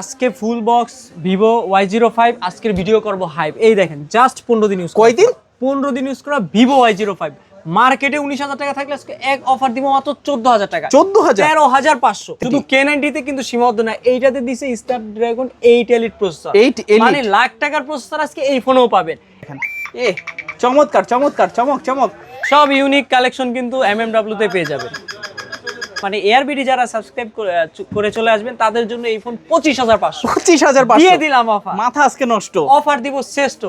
আজকে full box Vivo Y05 আজকের video করব হাইপ। এই দেখেন জাস্ট 15 দিন ইউজ কয়দিন 15 দিন ইউজ করা ভিভো Y05 মার্কেটে 19,000 টাকা থাকলে আজকে এক অফার দিব মাত্র 14,000 টাকা। 14,000 13,500 শুধু K90 তে কিন্তু সীমাবদ্ধ না, এইটাতে দিছে স্ন্যাপড্রাগন 8 এলিট প্রসেসর। 8 এলিট মানে লাখ টাকার প্রসেসর আজকে এই ফোনেও পাবেন। এ চমৎকার চমৎকার চমক চমক সব ইউনিক কালেকশন কিন্তু MMW তে পেয়ে যাবেন। মানে এয়ারবিডি যারা সাবস্ক্রাইব করে চলে আসবেন তাদের জন্য এই ফোন 25,500 25,500 দিয়ে দিলাম অফার। মাথা আজকে নষ্ট। অফার দিব শ্রেষ্ঠ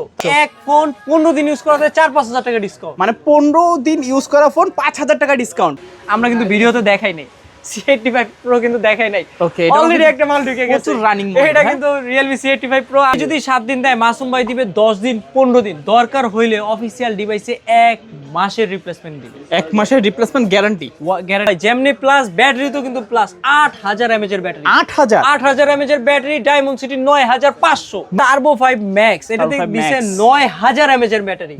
এক ফোন 15 দিন ইউজ করাতে 4-5,000 টাকা ডিসকাউন্ট। মানে 15 দিন ইউজ করা ফোন 5,000 টাকা ডিসকাউন্ট। আমরা কিন্তু ভিডিওতে দেখাই নাই, C85 Pro কিন্তু দেখাই নাই। ওকে অলরেডি একটা মাল ঢুকে গেছে রানিং এটা কিন্তু Realme C85 Pro। যদি 7 দিন দেয় মাসুম ভাই দিবে 10 দিন 15 দিন, দরকার হইলে অফিশিয়াল ডিভাইসে 1 মাসের রিপ্লেসমেন্ট দিবে। 1 মাসের রিপ্লেসমেন্ট গ্যারান্টি। গ্যারান্টি যেমনি প্লাস ব্যাটারি তো কিন্তু প্লাস 8000 mAh এর ব্যাটারি। 8000 mAh এর battery. Diamond city 9500 turbo 5 max এটাতে দিছে 9000 mAh এর ব্যাটারি।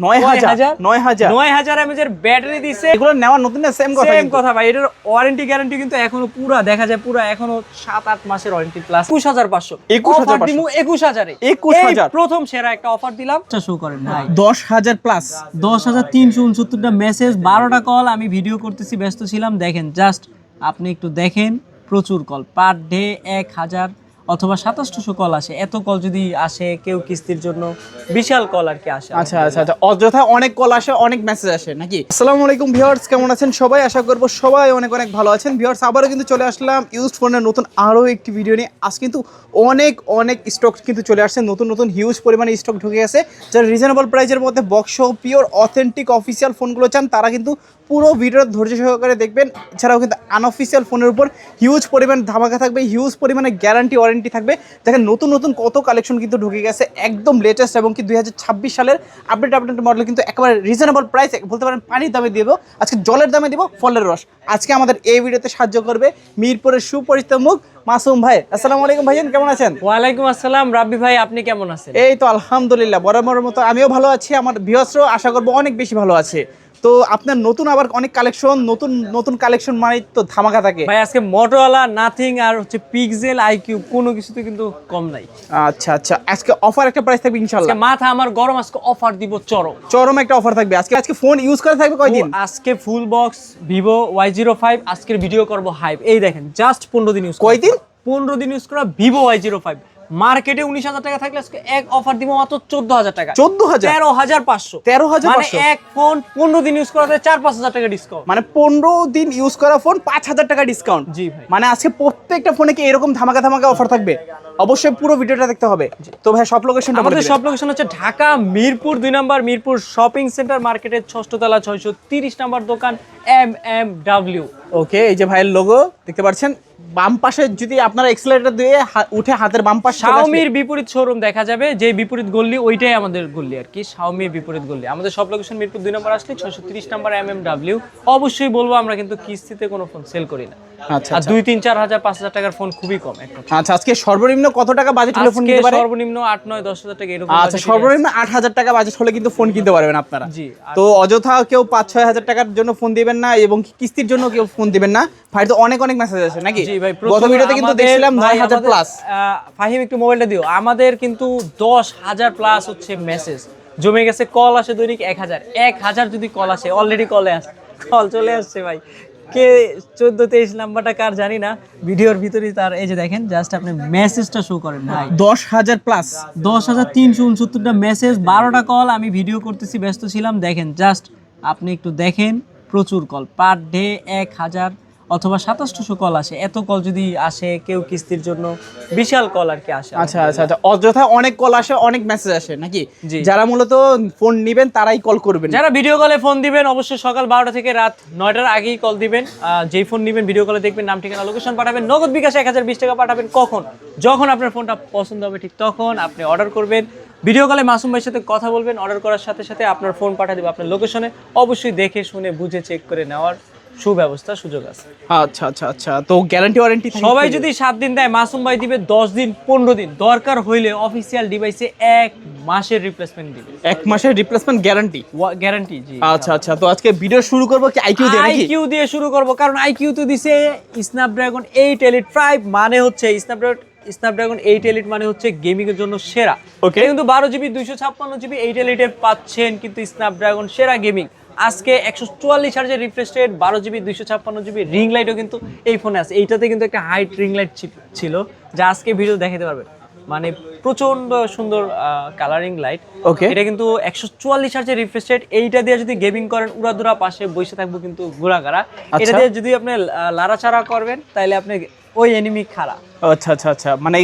9000 mAh এর ব্যাটারি দিছে। এগুলো নেওয়া নতুন না সেম কথা ভাই। এটার ওয়ারেন্টি গ্যারান্টি কিন্তু এখনো পুরো দেখা যায় পুরো এখনো 7-8 মাসের ওয়ারেন্টি প্লাস 21500 অফার দিমু 21000 এ। 21000 প্রথম সেরা একটা অফার দিলাম। শো করেন ভাই 10,000 প্লাস 10,369টা মেসেজ 12টা কল। আমি ভিডিও করতেছি ব্যস্ত ছিলাম। দেখেন জাস্ট আপনি একটু দেখেন, প্রচুর কল পার ডে 1000 অথবা 2700 কল আসে। এত কল যদি আসে কেউ কিস্তির জন্য বিশাল কল আর কি আসে। আচ্ছা আচ্ছা আচ্ছা অযথা অনেক কল আসে, অনেক মেসেজ আসে নাকি? আসসালামু আলাইকুম ভিউয়ার্স, কেমন আছেন সবাই? আশা করব সবাই অনেক অনেক ভালো আছেন। ভিউয়ার্স আবারও কিন্তু চলে আসলাম ইউজড ফোনের নতুন আরও একটি ভিডিও নিয়ে। আজ কিন্তু অনেক স্টক কিন্তু চলে আসছে, নতুন হিউজ পরিমাণে স্টক ঢুকে গেছে। যারা রিজনেবল প্রাইসের মধ্যে বক্স পিওর অথেন্টিক অফিসিয়াল ফোনগুলো চান তারা কিন্তু পুরো ভিডিওর ধৈর্য সহকারে দেখবেন। এছাড়াও কিন্তু আনঅফিসিয়াল ফোনের উপর হিউজ পরিমাণ ধামাকা থাকবে, হিউজ পরিমাণে গ্যারান্টি ওয়ারেন্টি থাকবে। দেখেন নতুন কত কালেকশন কিন্তু ঢুকে গেছে, একদম লেটেস্ট এবং কি 2026 সালের আপডেট মডেল কিন্তু একেবারে রিজনেবল প্রাইস, বলতে পারেন পানির দামে দিব, আজকে জলের দামে দিব ফলের রস। আজকে আমাদের এই ভিডিওতে সাহায্য করবে মিরপুরের সুপরিচিত মুখ মাসুম ভাই। আসসালামু আলাইকুম ভাইজান, কেমন আছেন? ওয়ালাইকুম আসসালাম রাব্বি ভাই, আপনি কেমন আছেন? এই তো আলহামদুলিল্লাহ বরাবরের মতো আমিও ভালো আছি, আমার ভিউয়ার্সরাও আশা করবো অনেক বেশি ভালো আছে। তো আপনার নতুন আবার অনেক কালেকশন, নতুন কালেকশন মানে তো ধামাকা থাকে ভাই। আজকে মোটোরোলা, নাথিং আর হচ্ছে পিক্সেল, আইকিউ কোনো কিছুতে কিন্তু কম নাই। আচ্ছা আজকে অফার একটা প্রাইস থাকবে ইনশাআল্লাহ। মাথা আমার গরম, আজকে অফার দিব চরম একটা অফার থাকবে। আজকে ফোন ইউজ করা থাকবে কয়দিন? আজকে ফুল বক্স ভিভো Y05 আজকের ভিডিও করব হাইপ। এই দেখেন জাস্ট 15 দিন ইউজ। কয়দিন? 15 দিন ইউজ করা ভিভো Y05 মার্কেটে 19,000 টাকা থাকলে আজকে এক অফার দিব মাত্র 14,000 টাকা। 13,500 মানে এক ফোন 15 দিন ইউজ করাতে 4-5,000 টাকা ডিসকাউন্ট। মানে 15 দিন ইউজ করা ফোন 5,000 টাকা ডিসকাউন্ট। জি ভাই, মানে আজকে প্রত্যেকটা ফোনে কি এরকম ধামাকা অফার থাকবে? অবশ্যই পুরো ভিডিওটা দেখতে হবে। তো ভাই সব লোকেশনটা আমাদের সব লোকেশন হচ্ছে ঢাকা মিরপুর 2 নম্বর, মিরপুর শপিং সেন্টার মার্কেটের 6ষ্ঠ তলা 630 নম্বর দোকান MMW। ওকে, এই যে ভাইয়ের লোগো দেখতে পাচ্ছেন, বাম পাশে যদি আপনারা এক্সেলারেটর দিয়ে উঠে হাতের বাম পাশে শাওমির বিপরীত শোরুম দেখা যাবে, যে বিপরীত গল্লি ওইটাই আমাদের গল্লি আর কি, শাওমির বিপরীত গল্লি। আমাদের সব লোকেশন মিরপুর 2 নম্বর আসলে 630 নম্বর MMW। অবশ্যই বলবো আমরা কিন্তু কিস্তিতে কোনো ফোন সেল করি না। আচ্ছা, আর 2-3-4 হাজার 5,000 টাকার ফোন খুবই কম একটা। আচ্ছা আজকে সর্বনিম্ন কত টাকা বাজেট হলে ফোন কিনতে পারে? সর্বনিম্ন 8-9-10,000 টাকা এরকম। আচ্ছা, সর্বনিম্ন 8,000 টাকা বাজেট হলে কিন্তু ফোন কিনতে পারবেন আপনারা। জি। তো অযথা কেউ 5-6 হাজার টাকার জন্য ফোন দিবেন না এবং কিস্তির জন্য কেউ ফোন দিবেন না। ভাই তো অনেক মেসেজ আছে নাকি? জি ভাই, গত ভিডিওতে কিন্তু দেখছিলাম 9,000 প্লাস। ফাহিম একটু মোবাইলটা দিও। আমাদের কিন্তু 10,000 প্লাস হচ্ছে মেসেজ জমে গেছে। কল আসে দৈনিক 1000 যদি কল আসে, অলরেডি কল চলে আসছে ভাই। কে 14-23 নাম্বারটা কার জানি না, ভিডিওর ভিতরেই তার। এই যে দেখেন জাস্ট আপনি মেসেজটা শো করেন ভাই, 10,000 প্লাস 10,369টা মেসেজ 12টা কল। আমি ভিডিও করতেছি ব্যস্ত ছিলাম। দেখেন জাস্ট আপনি একটু দেখেন, প্রচুর কল পার ডে 1000 অথবা 2700 কল আসে। এত কল যদি আসে কেউ কিস্তির জন্য বিশাল কল আর কি আসে। আচ্ছা অযথা অনেক কল আসে, অনেক মেসেজ আসে নাকি? যারা মূলত ফোন নেবেন তারাই কল করবেন। যারা ভিডিও কলে ফোন দিবেন অবশ্যই সকাল 12টা থেকে রাত 9টার আগেই কল দিবেন। যেই ফোন নেবেন ভিডিও কলে দেখবেন, নাম ঠিকানা লোকেশন পাঠাবেন, নগদ বিকাশে 1020 টাকা পাঠাবেন। যখন আপনার ফোনটা পছন্দ হবে ঠিক তখন আপনি অর্ডার করবেন। ভিডিও কলে মাসুম ভাইয়ের সাথে কথা বলবেন, অর্ডার করার সাথে সাথে আপনার ফোন পাঠিয়ে দেবে আপনার লোকেশনে। অবশ্যই দেখে শুনে বুঝে চেক করে নেওয়ার সুব্যবস্থা সুযোগ আছে। আচ্ছা তো গ্যারান্টি ওয়ারেন্টি সবাই যদি 7 দিন দেয় মাসুম ভাই দিবে 10 দিন 15 দিন, দরকার হইলে অফিশিয়াল ডিভাইসে 1 মাসের রিপ্লেসমেন্ট দিবে। 1 মাসের রিপ্লেসমেন্ট গ্যারান্টি। জি আচ্ছা তো আজকে ভিডিও শুরু করব কি আইকিউ দিয়ে শুরু করব, কারণ আইকিউ তো দিছে স্ন্যাপড্রাগন 8 এলিট 5, মানে হচ্ছে স্ন্যাপড্রাগন স্ন্যাপড্রাগন 8 এলিট মানে হচ্ছে গেমিং এর জন্য সেরা। ওকে, কিন্তু 12GB 256GB 8 এলিটের পাচ্ছেন কিন্তু স্ন্যাপড্রাগন সেরা গেমিং। আজকে 144 হার্জের refresh rate, 12GB 256GB ring লাইটও কিন্তু এই ফোনে আছে। এইটাতে কিন্তু একটা হাইট রিং লাইট ছিল যা আজকে ভিডিও দেখাতে পারবেন, মানে প্রচন্ড সুন্দর কালারিং লাইট। ওকে, এটা কিন্তু 144 হার্জের রিফ্রেশ রেট। এইটা দিয়ে যদি গেমিং করেন উড়াদুরা পাশে বসে থাকবো কিন্তু ঘোরাঘারা। এটা দিয়ে যদি আপনি লাড়াচাড়া করবেন তাহলে আপনি ওই এনিমি খাড়া। আচ্ছা আচ্ছা আচ্ছা, মানে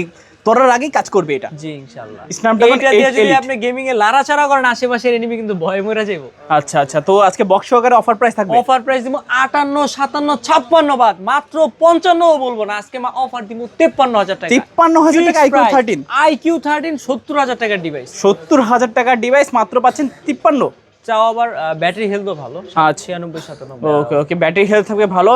তোরার আগেই কাজ করবে এটা। জি ইনশাআল্লাহ। স্ন্যাপড্রাগন এটা দিয়ে 8 যদি এলিট। আপনি গেমিং এ লাড়াচাড়া করেন আশেপাশের এনিমি কিন্তু ভয় মরে যাবে। আচ্ছা আচ্ছা, তো আজকে বক্স সহকারে অফার প্রাইস থাকবে। অফার প্রাইস দিব 58, 57, 56 বাদ, মাত্র 55 বলবো না, আজকে অফার দিব 53,000 টাকা। 53,000 টাকা IQ 13, IQ 13 70,000 টাকার ডিভাইস। 70,000 টাকার ডিভাইস মাত্র পাচ্ছেন 53। চাও আবার ব্যাটারি হেলথও ভালো, আচ্ছা 96, 97। ওকে ওকে, ব্যাটারি হেলথ থাকবে ভালো।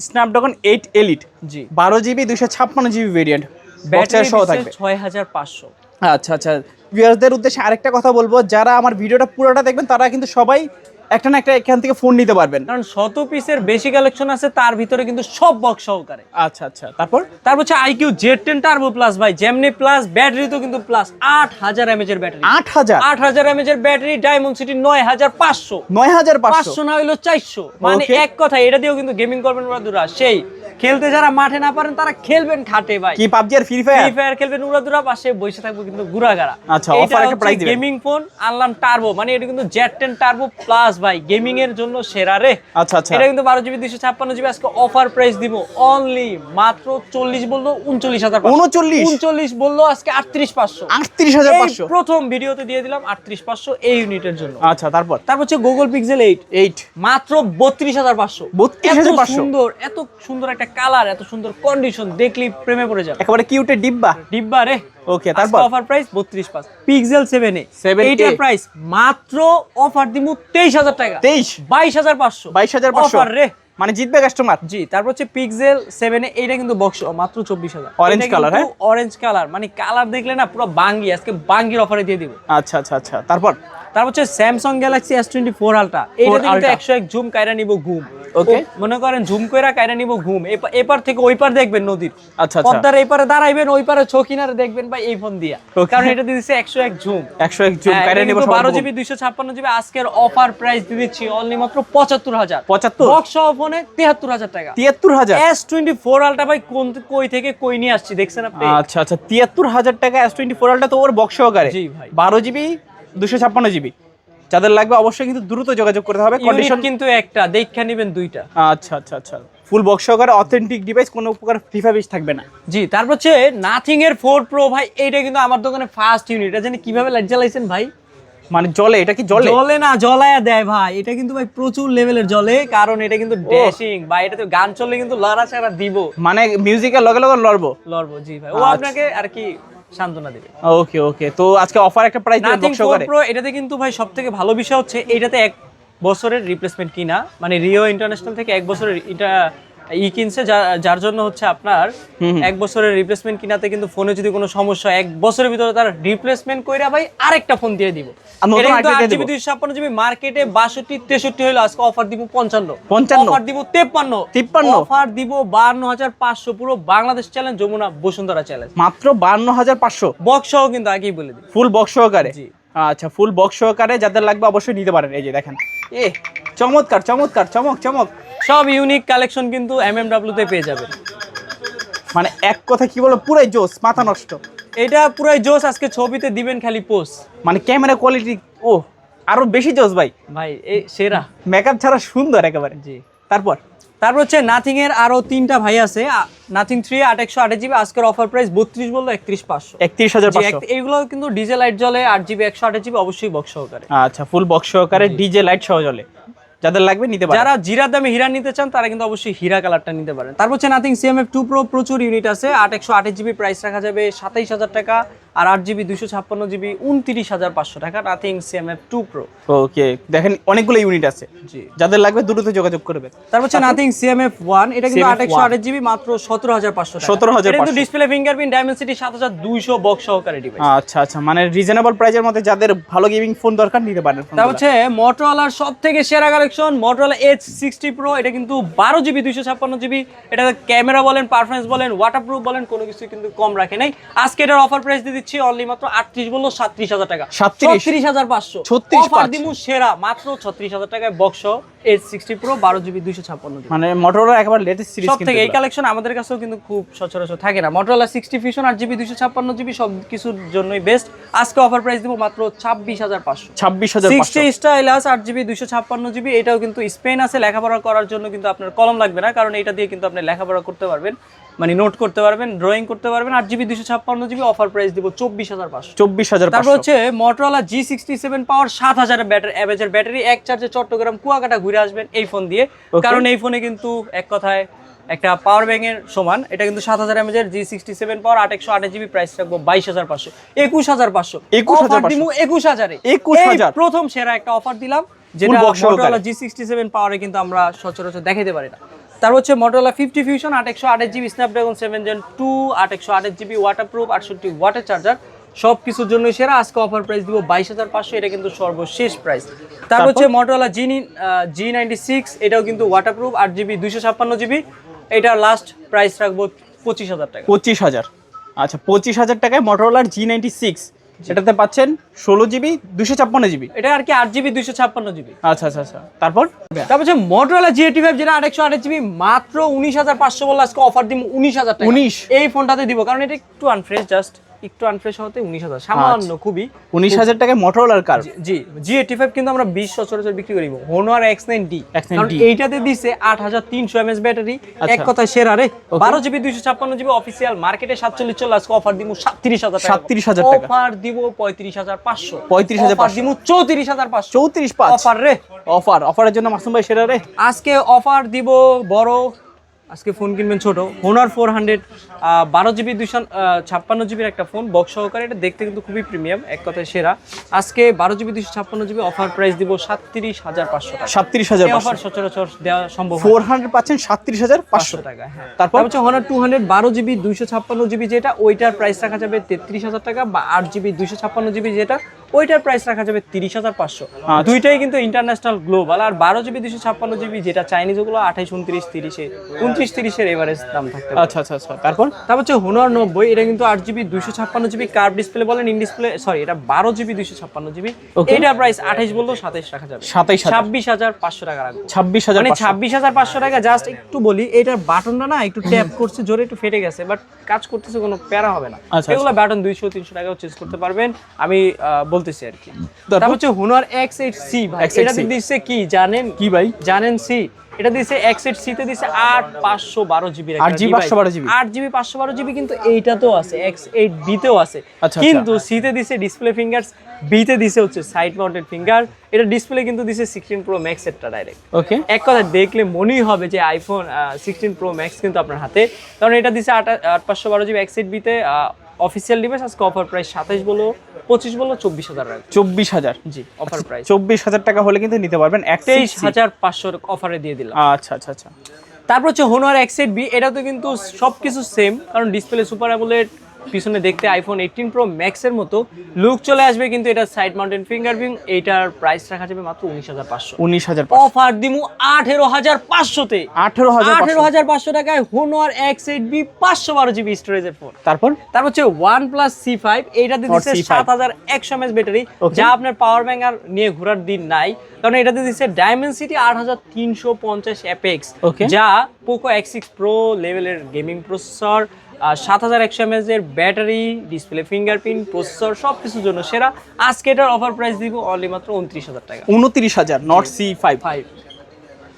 স্ন্যাপড্রাগন 8 এলিট, জি 12GB 256GB ভেরিয়েন্ট, ব্যাটারি সহ থাকবে 6500। আচ্ছা আচ্ছা, ভিউয়ারদের উদ্দেশ্যে আরেকটা কথা বলবো, যারা আমার ভিডিওটা পুরোটা দেখবেন তারা কিন্তু সবাই একটা না একটা এখান থেকে ফোন নিতে পারবেন, কারণ 100 পিসের বেশি কালেকশন আছে, তার ভিতরে কিন্তু সব বক্স সহকারে। আচ্ছা আচ্ছা, তারপর হচ্ছে IQ Z10 টার্বো প্লাস ভাই, জেমনি প্লাস, ব্যাটারি তো কিন্তু প্লাস 8000 mAh এর ব্যাটারি। 8000 mAh এর ব্যাটারি, ডায়মন্ড সিটি 9500, 500 না হইলো 400, মানে Okay. এক কথা এটা দিয়েও কিন্তু গেমিং করবেন উড়াদুরা সেই। খেলতে যারা মাঠে না পারেন তারা খেলবেন খাটে ভাই, কি পাবজি আর ফ্রি ফ্রি ফায়ার খেলবেন উড়াদুরা, পাশে বসে থাকবো কিন্তু ঘুরাগারা। আচ্ছা, অফার একটা প্রাইস দিবেন। গেমিং ফোন আনলাম টার্বো, মানে এটা কিন্তু Z10 টার্বো প্লাস ভাই, গেমিং এর জন্য সেরা রে। আচ্ছা আচ্ছা, এটা কিন্তু 12GB 256GB আজকে অফার প্রাইস দিব অনলি মাত্র 40 বললো 39,500, 39 বললো আজকে 38,500, 38,500 এই প্রথম ভিডিওতে দিয়ে দিলাম 38,500 এই ইউনিটের জন্য। আচ্ছা, তারপর হচ্ছে গুগল পিক্সেল 8 মাত্র 32,500। 32,500 এত সুন্দর একটা কালার, এত সুন্দর কন্ডিশন, দেখলি প্রেমে পড়ে যাবে। একেবারে কিউটের ডিব্বা রে। ওকে, তারপর offer price 32,500। Pixel 7a, 7a এইটার প্রাইস মাত্র অফার দিমু 23,000 টাকা। 22,500, 22,500 অফার রে, মানে জিতবে কাস্টমার। জি তারপর হচ্ছে পিক্সেল 7a, এইটা কিন্তু বক্স মাত্র 24,000। অরেঞ্জ কালার, হ্যাঁ অরেঞ্জ কালার, মানে কালার দেখলে না পুরো বাঙ্গি, আজকে বাঙ্গির অফারে দিয়ে দিব। আচ্ছা আচ্ছা আচ্ছা, তারপর হচ্ছে স্যামসাং গ্যালাক্সি S24 আলট্রা, এইটা কিন্তু 101 জুম কাইরা নিব ঘুম। ওকে, মনে করেন জুম কইরা কাইরা নিব ঘুম, এপার থেকে ওই পার দেখবেন নদীর, আচ্ছা আচ্ছা, পদ্মার এই পারে দাঁড়াইবেন, ওই পারে চকিনারে দেখবেন ভাই এই ফোন দিয়া, কারণ এটা দিয়েছে 101 জুম। 101 জুম কাইরা নিব। 12GB 256GB আজকের অফার প্রাইস দিচ্ছি অনলি মাত্র 75,000। 75 বক্স সহ ফোনে 73,000 টাকা। 73,000 S24 আলট্রা ভাই, কই থেকে কই নিয়ে আসছি দেখছেন আপনি। আচ্ছা আচ্ছা, 73,000 টাকা S24 আলট্রা, তো ওর বক্স সহকারে। জি ভাই, 12GB 256GB, যাদের লাগবে অবশ্যই কিন্তু দ্রুত যোগাযোগ করতে হবে। কন্ডিশন কিন্তু একটা দেখা নেবেন দুইটা। আচ্ছা আচ্ছা আচ্ছা, ফুল বক্স সহকারে অথেন্টিক ডিভাইস, কোনো প্রকার ফিফাবিশ থাকবে না। জি তারপর হচ্ছে নাথিং এর 4 Pro ভাই, এইটা কিন্তু আমার দোকানে ফার্স্ট ইউনিট। এটা জানি কিভাবে লাইট জ্বালাইছেন ভাই, মানে জলে, এটা কি জলে? জলে না, জ্বলায়া দেয় ভাই। এটা কিন্তু ভাই প্রচুর লেভেলের জ্বলে, কারণ এটা কিন্তু ড্যাশিং ভাই, এটাতে গান চললে কিন্তু লড়াচড়া দিব, মানে মিউজিকের লগে লগে লড়বো। জি ভাই, ও আপনাকে আর কি সান্ত্বনা দিবে। ওকে ওকে, তো আজকে অফার একটা প্রাইস দিবেন নাথিং বক্স 4 সহকারে। Pro, এটাতে কিন্তু ভাই সবথেকে ভালো বিষয় হচ্ছে এইটাতে 1 বছরের রিপ্লেসমেন্ট কিনা, মানে রিও ইন্টারন্যাশনাল থেকে 1 বছরের এটা কিনছে, যার জন্য হচ্ছে আপনার 1 বছরের রিপ্লেসমেন্ট কিনাতে কিন্তু ফোনে যদি কোনো সমস্যা হয় 1 বছরের ভিতরে তার রিপ্লেসমেন্ট কইরা ভাই আরেকটা ফোন দিয়ে দিব। এটা কিন্তু 8GB 256GB মার্কেটে 62, 63 হইলো, আজকে অফার দিব 55, অফার দিব 53, অফার দিব 52,500, পুরো বাংলাদেশ চ্যালেঞ্জ, যমুনা বসুন্ধরা চ্যালেঞ্জ, মাত্র 52,500 বক্স সহ কিন্তু আগেই বলে দিই, ফুল বক্স সহকারে। জি আচ্ছা, ফুল বক্স সহকারে যাদের লাগবে অবশ্যই নিতে পারেন। এই যে দেখেন, চমৎকার চমৎকার, চমক। সব ইউনিক কালেকশন কিন্তু MMW তে পেয়ে যাবেন। মানে এক কথা কি বলবো, পুরাই জোস, মাথা নষ্ট। এটা পুরাই জোস, আজকে ছবিতে দিবেন খালি পোস্ট, মানে ক্যামেরা কোয়ালিটি আরো বেশি জোস ভাই, এই সেরা, মেকআপ ছাড়া সুন্দর একেবারে। জি তারপর হচ্ছে নাথিং এর আরো 3টা ভাই আছে। নাথিং 3 8/128GB আজকের অফার প্রাইস 32 বললো 31,500। 31,500, এইগুলো কিন্তু ডিজে লাইট জ্বলে, 8GB 128GB অবশ্যই বক্স সহকারে। আচ্ছা, ফুল বক্স সহকারে ডিজে লাইট সহ জ্বলে, যাদের লাগবে নিতে পারেন। যারা জিরার দামে হীরা নিতে চান তারা কিন্তু অবশ্যই হীরা কালারটা নিতে পারেন। তারপর হচ্ছে নাথিং CMF2 Pro, প্রচুর ইউনিট আছে। 8/128GB প্রাইস রাখা যাবে 27,000 টাকা। আর 8GB 256GB 29,500 টাকা, নাথিং CMF 2 Pro। ওকে, দেখেন অনেকগুলো ইউনিট আছে, জি, যাদের লাগবে দ্রুত যোগাযোগ করবেন। তারপর হচ্ছে নাথিং CMF 1, এটা কিন্তু CMF 828GB মাত্র 17,500 টাকা। 17,500 এটা কিন্তু ডিসপ্লে ফিঙ্গারপ্রিন্ট ডায়মেনসিটি 7200 বক্স সহকারে ডিভাইস। আচ্ছা আচ্ছা, মানে রিজনেবল প্রাইসের মধ্যে যাদের ভালো গেমিং ফোন দরকার নিতে পারেন। তারপর হচ্ছে Motorola সবথেকে সেরা কালেকশন Motorola H60 Pro, এটা কিন্তু 12GB 256GB। এটা ক্যামেরা বলেন, পারফরম্যান্স বলেন, ওয়াটারপ্রুফ বলেন, কোনো কিছু কিন্তু কম রাখে নাই। আজকে এটার অফার প্রাইস দিয়ে দিচ্ছি অনলি মাত্র 38 বললো 37,000 টাকা, 37,500 অফার দিমু সেরা মাত্র 36,000 টাকায় box H60 Pro 12GB 256GB। মানে Motorola একেবারে লেটেস্ট সিরিজ সব থেকে এই কালেকশন আমাদের কাছেও কিন্তু খুব সচরাচর থাকে না। Motorola 60 Fusion 8GB 256GB সব কিছুর জন্যই বেস্ট। আজকে অফার প্রাইস দিব মাত্র 26,500। 26,500 60 স্টাইলাস 8GB 256GB, এটাও কিন্তু স্পেন আছে, লেখাপড়া করার জন্য কিন্তু আপনার কলম লাগবে না, কারণ এটা দিয়ে কিন্তু আপনি লেখাপড়া করতে পারবেন, মানে নোট করতে পারবেন, ড্রয়িং করতে পারবেন। 8GB 256GB অফার প্রাইস দিব 24,500। 24,500। তারপর হচ্ছে Motorola G67 পাওয়ার 7,000 এর ব্যাটারি, এক চার্জে চট্টগ্রাম কুয়াকাটা ঘুরে আসবেন এই ফোন দিয়ে, কারণ এই ফোনে কিন্তু এক কথায় একটা পাওয়ার ব্যাংকের সমান। এটা কিন্তু 7,000 mAh G67 পাওয়ার 828GB, প্রাইস রাখবো 22,500। 21,500 অফার দিমু 21,000 প্রথম সেরা একটা অফার দিলাম, যেটা Motorola G67 পাওয়ারে কিন্তু আমরা সচরাচর দেখাতে পারি না। তারপর হচ্ছে Motorola 50 Fusion 828GB Snapdragon 7 Gen 2, 828GB waterproof, 68 ওয়াটের চার্জার, সব কিছুর জন্য সেরা। আজকে অফার প্রাইস দিব 22,500, এটা কিন্তু সর্বশেষ প্রাইস। তারপর হচ্ছে Motorola G96, এটাও কিন্তু ওয়াটারপ্রুফ, 8GB 256GB, এটা লাস্ট প্রাইস রাখবো 25,000 টাকা। 25,000। আচ্ছা, 25,000 টাকায় Motorola G96, এটাতে পাচ্ছেন 16GB 256GB, এটা আর কি 8GB 256GB। আচ্ছা আচ্ছা আচ্ছা। তারপর হচ্ছে Motorola G85, যেটা 828GB মাত্র 19,500 বললো, আজকে অফার দিব 19,000 টাকা। 19 এই ফোনটাতে দিব, কারণ এটা একটু আনফ্রেশ, জাস্ট একটু আনফ্রেশ হতে 19,000 সামান্য, খুবই 19,000 টাকায় Motorola কার। জি, G85 কিন্তু আমরা 20 সচরাচর বিক্রি করি। Honor X9D, কারণ এইটাতে দিছে 8,300 mAh ব্যাটারি, এক কথায় সেরা রে। 12GB 256GB অফিশিয়াল মার্কেটে 47 চলে, আজকে অফার দিব 37,000 টাকা। 37,000 টাকা অফার দিব 35,500। 35,500 অফার দিব 34,500। 34,500 অফার রে, অফারের জন্য মাসুম ভাই সেরা রে। আজকে অফার দিব বড়, আজকে ফোন কিনবেন ছোট, Honor 400 12GB 256GB একটা ফোন বক্স সহকারে, এটা দেখতে কিন্তু খুবই প্রিমিয়াম, এক কথায় সেরা। আজকে 12GB 256GB অফার প্রাইস দিব 37,500 টাকা। 37,500 অফার সচরাচর দেওয়া সম্ভব 400 পাচ্ছেন 37,500 টাকা। হ্যাঁ, তারপর হচ্ছে Honor 200 12GB 256GB, যেটা ওইটার প্রাইস রাখা যাবে 33,000 টাকা, বা 8GB 256GB যেটা ওইটার প্রাইস রাখা যাবে 30,500। দুইটাই কিন্তু ইন্টারন্যাশনাল গ্লোবাল। আর 12GB 256GB যেটা চাইনিজ, ওগুলো 28, 29, 30 এর এভারেজ দাম থাকতে পারে। আচ্ছা আচ্ছা আচ্ছা। তারপর হচ্ছে Honor 90, এটা কিন্তু 8GB 256GB কার্ভ ডিসপ্লে বলেন, ইন ডিসপ্লে, সরি, এটা 12GB 256GB, এটার প্রাইস 28 বললো 27 রাখা যাবে, 26,500 টাকা রাখবো। 26,000, মানে 26,500 টাকা। জাস্ট একটু বলি, এটার বাটনটা না একটু ট্যাপ করছে জোরে, একটু ফেটে গেছে, বাট কাজ করতেছে, কোনো প্যারা হবে না। এগুলো বাটন 200-300 টাকাও চেঞ্জ করতে পারবেন, আমি বলতেছি আর কি। তারপর হচ্ছে Honor X8C, ভাই এটা দিচ্ছে কি জানেন? কি ভাই জানেন? সি, এটা দিছে X8C তে দিছে 8,512GB, 8GB 512GB, 8GB 512GB, কিন্তু এইটাতেও আছে, X8B তেও আছে, কিন্তু সি তে দিছে ডিসপ্লে ফিঙ্গারস, বি তে দিছে হচ্ছে সাইড মাউন্টেড ফিঙ্গার। এটা ডিসপ্লে কিন্তু দিছে 16 Pro Max এরটা ডাইরেক্ট। ওকে, এক কথা দেখলে মনেই হবে যে আইফোন 16 Pro Max কিন্তু আপনার হাতে, কারণ এটা দিছে 8,512GB X8B তে অফিসিয়াল ডিভাইস। আজকে অফার প্রাইস 27 বলো 25 বলো 24,000 টাকা। 24,000, জি, অফার প্রাইস 24,000 টাকা হলে কিন্তু নিতে পারবেন। 23,500 অফারে দিয়ে দিলাম। আচ্ছা আচ্ছা আচ্ছা। তারপর হচ্ছে Honor X8B, এটা তো কিন্তু সবকিছু সেম, কারণ ডিসপ্লে সুপার অ্যামোলেড, পিছনে দেখতে আইফোন 18 Pro Max এর মতো লুক চলে আসবে, কিন্তু এটা সাইড মাউন্টেন ফিঙ্গারপ্রিন্ট, এইটার প্রাইস রাখা যাবে মাত্র 19,500। 19,000 অফার দিমু 18,500 তে। 18,500 টাকায় Honor X8B 512GB স্টোরেজের ফোন। তারপর হচ্ছে OnePlus C5, এইটা দিচ্ছে 7,100 mAh ব্যাটারি, যা আপনার পাওয়ার ব্যাংক আর নিয়ে ঘোরার দিন নাই, কারণ এটাতে দিচ্ছে Dimensity 8,350 FX, যা Poco X6 Pro লেভেলের গেমিং প্রসেসর, 7,100 mAh এর ব্যাটারি, ডিসপ্লে ফিঙ্গারপ্রিন্ট, প্রসেসর, সব কিছুর জন্য সেরা। আজকে এটার অফার প্রাইস দিব অনলি মাত্র 29,000 টাকা। 29,000 নট C5।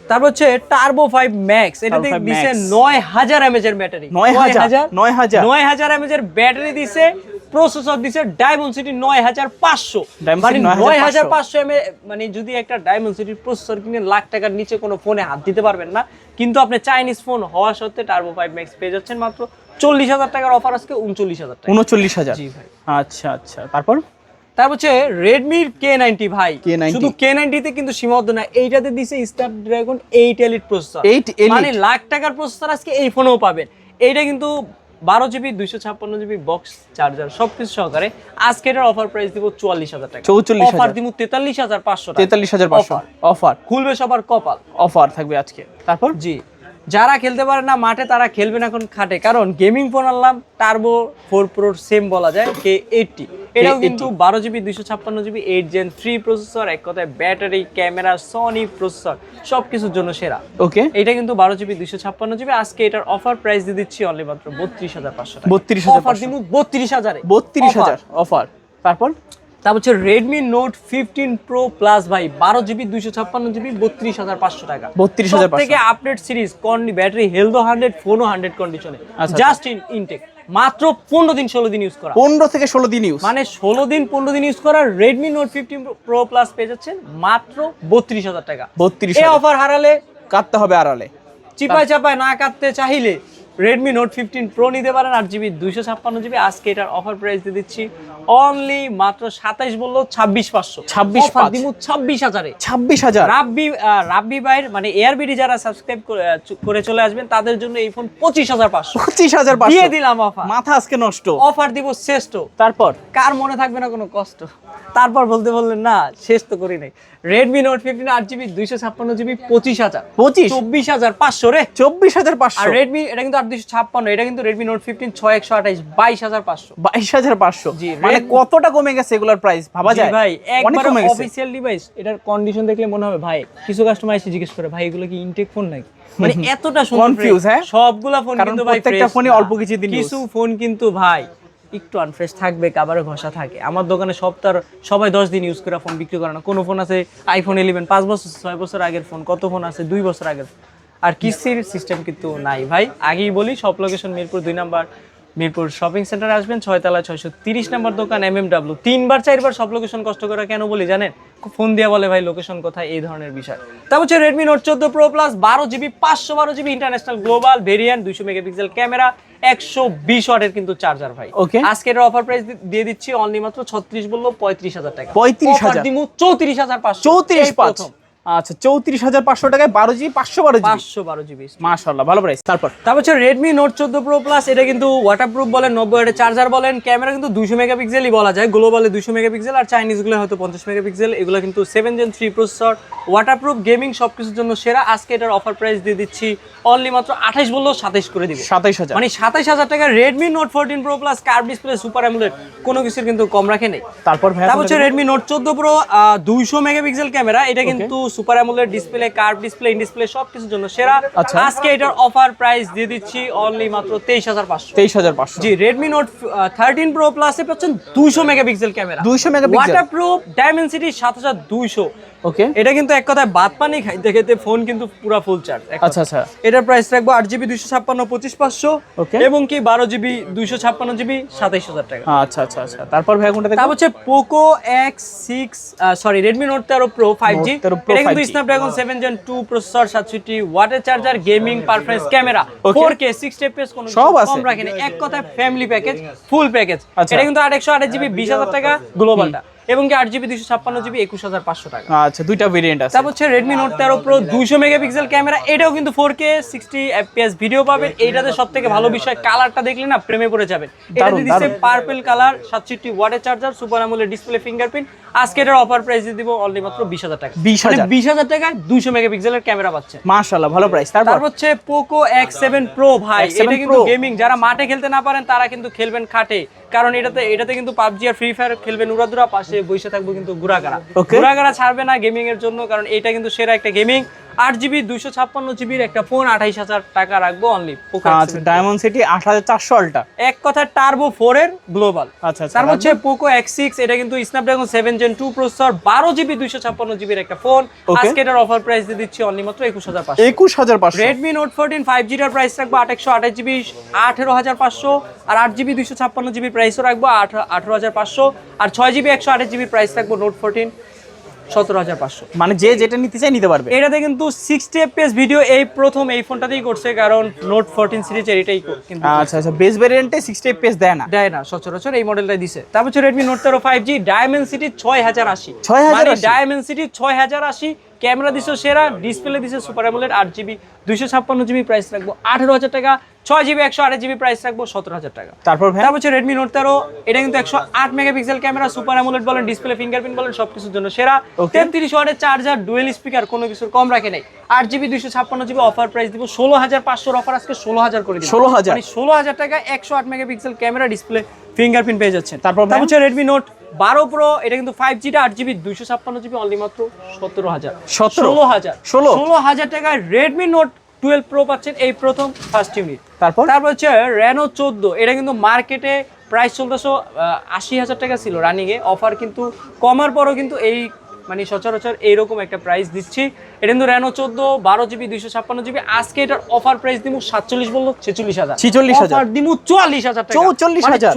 তারপর হচ্ছে Turbo 5 Max, এটাতে দিছে 9,000 mAh এর ব্যাটারি, 9,000 mAh এর ব্যাটারি দিছে, প্রসেসর দিছে Dimensity 9,500, মানে 9,500 mAh, মানে যদি একটা Dimensity প্রসেসর কিনে লাখ টাকার নিচে কোনো ফোনে হাত দিতে পারবেন না, কিন্তু আপনি চাইনিজ ফোন হওয়া সত্ত্বে Turbo 5 Max পেয়ে যাচ্ছেন মাত্র 40,000 টাকার অফার আজকে 39,000 টাকা। 39,000। জি ভাই। আচ্ছা আচ্ছা, তারপর হচ্ছে Redmi K90 ভাই। K90 শুধু K90 তে কিন্তু সীমাবদ্ধ না, এইটাতে দিছে Snapdragon 8 Elite প্রসেসর। 8 Elite মানে লাখ টাকার প্রসেসর আজকে এই ফোনেও পাবেন। এইটা কিন্তু 12GB 256GB বক্স চার্জার সবকিছু সহকারে আজকে এটার অফার প্রাইস দিব 44,000 টাকা। 44,000 অফার দিব 43,500 টাকা। 43,500 অফার। খুলবে সবার কপাল। অফার থাকবে আজকে। তারপর জি, যারা খেলতে পারে না মাঠে তারা খেলবেন এখন খাটে, কারণ গেমিং ফোন আনলাম টার্বো 4 প্রোর সেম বলা যায় K80। এটাও কিন্তু 12GB 256GB 8 Gen 3 প্রসেসর, এক কথায় ব্যাটারি, ক্যামেরা, সনি প্রসেসর সবকিছুর জন্য সেরা। ওকে, এটা কিন্তু 12GB 256GB। আজকে এটার অফার প্রাইস দিয়ে দিচ্ছি অনলি মাত্র 32,500 টাকা। 32,500 অফার দিব 32,000 এ। 32,000 অফার। তারপর হচ্ছে Redmi Note 15 Pro Plus ভাই, 12GB 256GB 32,500 টাকা। 32,500 থেকে আপডেট সিরিজ, ব্যাটারি হেলথও 100, ফোনও 100 কন্ডিশনে, জাস্ট ইনটেক, মাত্র 15 দিন 16 দিন ইউজ করা। 15 থেকে 16 দিন ইউজ, মানে 16 দিন 15 দিন ইউজ করা Redmi Note 15 Pro Plus পেয়ে যাচ্ছেন মাত্র 32,000 টাকা। 32,000। এই অফার হারালে কাটতে হবে আড়ালে, চিপায় চাপায় না কাটতে চাইলে Redmi Note 15 Pro নিতে পারেন 8GB 256GB। আজকে এটার অফার প্রাইস দিয়ে দিচ্ছি অনলি মাত্র 27 বললো 26,500। 26,500 দিব 26,000 এ। 26,000। রাব্বি ভাইয়ের মানে এয়ারবিডি যারা সাবস্ক্রাইব করে চলে আসবেন তাদের জন্য এই ফোন 25,500। 25,500 দিয়ে দিলাম অফার। মাথা আজকে নষ্ট। অফার দিব শ্রেষ্ঠ। তারপর কার মনে থাকবে না কোনো কষ্ট? তারপর বললেন না, শেষ তো করি নাই। Redmi Note 15 8GB 256GB 25,000। 24,500 রে। 24,500। আর Redmi এটা কিন্তু 856, এটা কিন্তু Redmi Note 15 6128 22,500। 22,500। জি, মানে কতটা কমে গেছে এগুলার প্রাইস ভাবা যায় ভাই। অনেক একবার কমে গেছে। অফিশিয়াল ডিভাইস, এটার কন্ডিশন দেখলে মনে হবে ভাই, কিছু কাস্টমার এসে জিজ্ঞেস করে ভাই এগুলো কি ইনটেক ফোন নাকি? মানে এতটা সুন্দর কনফিউজ। হ্যাঁ, সবগুলা ফোন কিন্তু ভাই প্রত্যেকটা ফোনই অল্প কিছু দিন কিছু ফোন কিন্তু ভাই একটু আনফ্রেশ থাকবে, কাবারে ঘষা থাকে। আমার দোকানে সবাই 10 দিন ইউজ করে ফোন বিক্রি করে না। কোনো ফোন আছে আইফোন 11 5 বছর 6 বছর আগের ফোন, কত ফোন আছে 2 বছর আগের। আর কিস্তির সিস্টেম কিন্তু নাই ভাই। আগেই বলি, সব location Mirpur 2 number, Mirpur shopping সেন্টারে আসবেন, 6 তলা 630 নম্বর দোকান, MMW। 3বার 4বার সব লোকেশন কষ্ট করে কেন বলি জানেন? ফোন দিয়ে বলে ভাই লোকেশন কোথায়, এই ধরনের বিষয়। তারপর হচ্ছে Redmi Note 14 Pro Plus 12GB 512GB international global variant, 200 megapixel camera, 120 ওয়াটের কিন্তু চার্জার ভাই। ওকে, আজকে এর অফার প্রাইস দিয়ে দিচ্ছি অনলি মাত্র 36 বললো 35,000 টাকা। 35,000 দিমু 34,500। 34,500। আচ্ছা, 34,500 টাকায় 12GB 512GB 512GB। মাশাআল্লাহ, ভালো প্রাইস। তারপর হচ্ছে Redmi Note 14 Pro Plus। এটা কিন্তু ওয়াটারপ্রুফ বলেন, 90 ওয়াটের চার্জার বলেন, ক্যামেরা কিন্তু 200 মেগাপিক্সেলই বলা যায়, গ্লোবালে 200 মেগাপিক্সেল, আর চাইনিজ গুলো হয়তো 50 মেগাপিক্সেল। এগুলো কিন্তু 7 Gen 3 প্রসেসর, ওয়াটারপ্রুফ, গেমিং সবকিছুর জন্য সেরা। আজকে এটার অফার প্রাইস দিয়ে দিচ্ছি অনলি মাত্র 28 বললো 27 করে দিব। 27,000। মানে 27,000 টাকা Redmi Note 14 Pro Plus curve display, super AMOLED, কোনো কিছুর কিন্তু কম রাখে নেই। তারপর হচ্ছে Redmi Note 14 Pro 200 megapixel camera, এটা কিন্তু super AMOLED display, curve display, in display সবকিছুর জন্য সেরা। আজকে এটার অফার প্রাইস দিয়ে দিচ্ছি অনলি মাত্র 23,500। 23,500। জি, Redmi Note 13 Pro Plus এ পাচ্ছেন 200 megapixel camera, 200 megapixel, waterproof, Dimensity 7200। ওকে, এটা কিন্তু এক কথায় বাদ পানি খাইতে খেতে ফোন কিন্তু পুরো ফুল চার্জ। আচ্ছা আচ্ছা। এটার প্রাইস রাখবো 8GB 256 25,500, ওকে, এবং কি 12GB 256GB 27,000 টাকা। আচ্ছা আচ্ছা আচ্ছা। তারপর ভাই কোনটা দেখব? তারপর হচ্ছে Poco X6 Redmi Note 13 Pro 5G। এটা কিন্তু Snapdragon 7 Gen 2 প্রসেসর, 67 ওয়াটের charger, gaming performance, camera 4K 60 fps, কোনো কম রাখেন। এক কথায় ফ্যামিলি প্যাকেজ, ফুল প্যাকেজ। এটা কিন্তু 828GB 20,000 টাকা গ্লোবালটা, এবং কি 8GB 256GB 21,500 টাকা। আচ্ছা, দুইটা ভেরিয়েন্ট আছে। তারপর হচ্ছে Redmi Note 13 Pro 200 megapixel camera, এটাও কিন্তু 4K 60 fps ভিডিও পাবেন। এইটাতে সবথেকে ভালো বিষয়, কালারটা দেখলে না প্রেমে পড়ে যাবেন। এটাতে দিচ্ছে পার্পল কালার, 67 ওয়াটের charger, super AMOLED display, fingerprint. আজকে এটার অফার প্রাইস দিয়ে দিব অনলি মাত্র 20,000 টাকা। 20,000 টাকায় 200 মেগাপিক্সেলের ক্যামেরা পাচ্ছেন। মাশাআল্লাহ, ভালো প্রাইস। তারপর হচ্ছে Poco X7 Pro ভাই, এটা কিন্তু গেমিং, যারা মাঠে খেলতে না পারেন তারা কিন্তু খেলবেন খাটে, কারণ এটাতে কিন্তু PUBG আর ফ্রি ফায়ার খেলবেন উড়াদুরা, পাশে বসে থাকবো কিন্তু ঘোরাঘাড়া ছাড়বে না গেমিং এর জন্য, কারণ এটা কিন্তু সেরা একটা গেমিং। 8GB 256GB একটা ফোন 28,000 টাকা রাখবো অনলি। আচ্ছা, ডায়মন্ড-সিটি 8400 আলট্রা, এক কথা টার্বো 4 এর গ্লোবাল। আচ্ছা, তারপর হচ্ছে Poco X6, এটা কিন্তু Snapdragon 7 Gen 2 processor, 12GB 256GB এর একটা ফোন। আজকে এটার অফার প্রাইস দিয়ে দিচ্ছি অনলি মাত্র 21,500। 21,500। Redmi Note 14 5G এর প্রাইস রাখবো 828GB 18,500, আর 8GB 256GB প্রাইসও রাখবো 18,500, আর 6GB 128GB প্রাইস রাখবো Note 14 17,500। মানে যে যেটা নিতে চাই নিতে পারবে। এটাতে কিন্তু 60 fps ভিডিও এই প্রথম এই ফোনটাতেই করছে, কারণ নোট 14 সিরিজের এটাই কিন্তু আচ্ছা আচ্ছা, বেস ভেরিয়েন্টে 60 fps দেয় না? দেয় না, সচরাচর এই মডেলটাই দিছে। তারপর হচ্ছে Redmi Note 13 5G Dimensity 6080, 6080 Dimensity 6080, camera দিছে সেরা, ডিসপ্লে দিছে super AMOLED 8GB 256GB, price রাখবো 18,000 টাকা। 6GB 128GB, প্রাইস রাখবো 17,000 টাকা। তারপর হচ্ছে Redmi Note 13, এটা কিন্তু 108 মেগাপিক্সেল ক্যামেরা, সুপার অ্যামোলেড বলেন, ডিসপ্লে ফিঙ্গারপ্রিন্ট বলেন, সবকিছুর জন্য সেরা। 33 ওয়াটের চার্জার, ডুয়েল স্পিকার, কোনো কিছুর কম রাখে নাই। 8GB 256GB, অফার প্রাইস দিব 16,500, অফার আজকে 16,000 করে দিব। 16,000 মানে 16,000 টাকা 108 মেগাপিক্সেল ক্যামেরা, ডিসপ্লে ফিঙ্গারপ্রিন্ট পেয়ে যাচ্ছেন। তারপর হচ্ছে Redmi Note 12 Pro, এটা কিন্তু 5G টা 8GB 256GB, অনলি মাত্র 17,000। 16,000 টাকায় Redmi Note 12 Pro পাচ্ছেন, এই প্রথম ফার্স্ট ইউনিট। তারপর হচ্ছে Reno 14, এটা কিন্তু মার্কেটে প্রাইস চলতেছে 80,000 টাকা ছিল রানিং এ, অফার কিন্তু কমার পরও কিন্তু এই মানে সচরাচর এইরকম একটা প্রাইস দিচ্ছি। এটা কিন্তু Reno 14 12GB 256GB, আজকে এটার অফার প্রাইস দিব 47 বললো 46,000, অফার দিব 44,000 টাকা।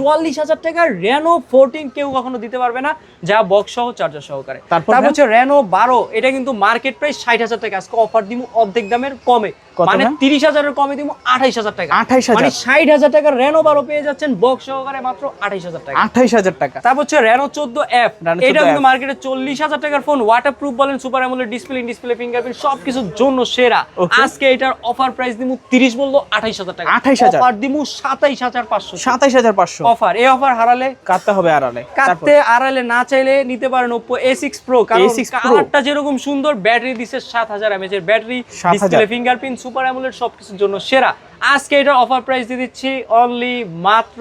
44,000 টাকা Reno 14 কেউ কখনো দিতে পারবে না, যা বক্স সহ চার্জার সহকারে। তারপর হচ্ছে Reno 12, এটা কিন্তু মার্কেট প্রাইস 60,000 টাকা, আজকে অফার দিব অর্ধেক দামের কমে, মানে 30,000 এর কমে দিব 28,000 টাকা। 28,000 মানে 60,000 টাকা Reno 12 পেয়ে যাচ্ছেন বক্স সহকারে মাত্র 28,000 টাকা। 28,000 টাকা। তারপর হচ্ছে Reno 14F, এটা কিন্তু মার্কেটে 40,000 টাকার ফোন, ওয়াটারপ্রুফ বলেন, super AMOLED display, in display fingerprint, সবকিছুর জন্য সেরা। আজকে এটার অফার প্রাইস দিব 30 বললো 28,000 টাকা, 28,000, অফার দিব 27,500। 27,500 অফার, এই অফার হারালে কাটতে হবে আড়ালে। কাটতে আড়ালে না চাইলে নিতে পারেন Oppo A6 Pro, কারণ কালারটা যেরকম সুন্দর, ব্যাটারি দিছে 7000 mAh এর battery, display fingerprint, super AMOLED, সবকিছুর জন্য সেরা। আজকে এটার অফার প্রাইস দিয়ে দিচ্ছি অনলি মাত্র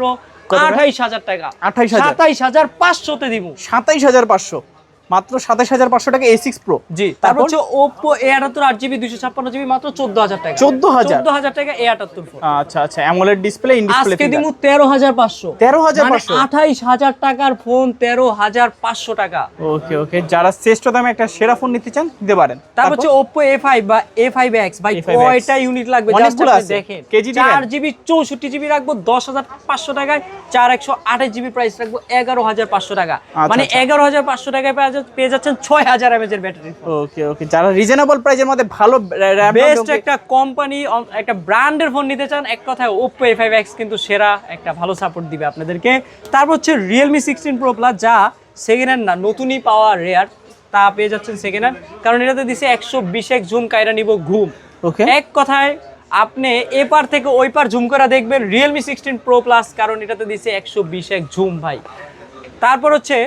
28,000 টাকা। 27,500 তে দিব। 27,500, মাত্র 27,500 টাকা A6 Pro। জি, তারপর হচ্ছে Oppo A78 8GB 256GB, মাত্র 14,000 টাকা। 14,000 টাকা A78 ফোন। আচ্ছা আচ্ছা, অ্যামোলেড ডিসপ্লে, ইন ডিসপ্লে, আজকে দিব 13,500। 13,500, 28,000 টাকার ফোন 13,500 টাকা। ওকে ওকে, যারা শ্রেষ্ঠ দামে একটা সেরা ফোন নিতে চান নিতে পারেন। তারপর হচ্ছে Oppo A5 বা A5X, ভাই কয়টা ইউনিট লাগবে জাস্ট আপনি দেখেন। 4GB 64GB রাখবো 10,500 টাকায়, 4128GB, প্রাইস রাখবো 11,500 টাকা। মানে 11,500 টাকায় পেয়ে যাচ্ছেন 6000 mAh এর ব্যাটারি। ওকে ওকে, যারা রিজনেবল প্রাইসের মধ্যে ভালো বেস্ট একটা কোম্পানি, একটা ব্র্যান্ডের ফোন নিতে চান, এক কথায় Oppo A5X কিন্তু সেরা, একটা ভালো সাপোর্ট দিবে আপনাদেরকে। তারপর হচ্ছে Realme 16 Pro Plus, যা সেকেন্ড হ্যান্ড না, নতুনই পাওয়া রেয়ার, তা পেয়ে যাচ্ছেন সেকেন্ড হ্যান্ড, কারণ এটাতে দিছে 120x জুম, কাইরা নিব ঘুম। ওকে, এক কথায় আপনি এপার থেকে ওই পার জুম করে দেখবেন Realme 16 Pro Plus, কারণ এটাতে দিছে 120x জুম ভাই। তারপর হচ্ছে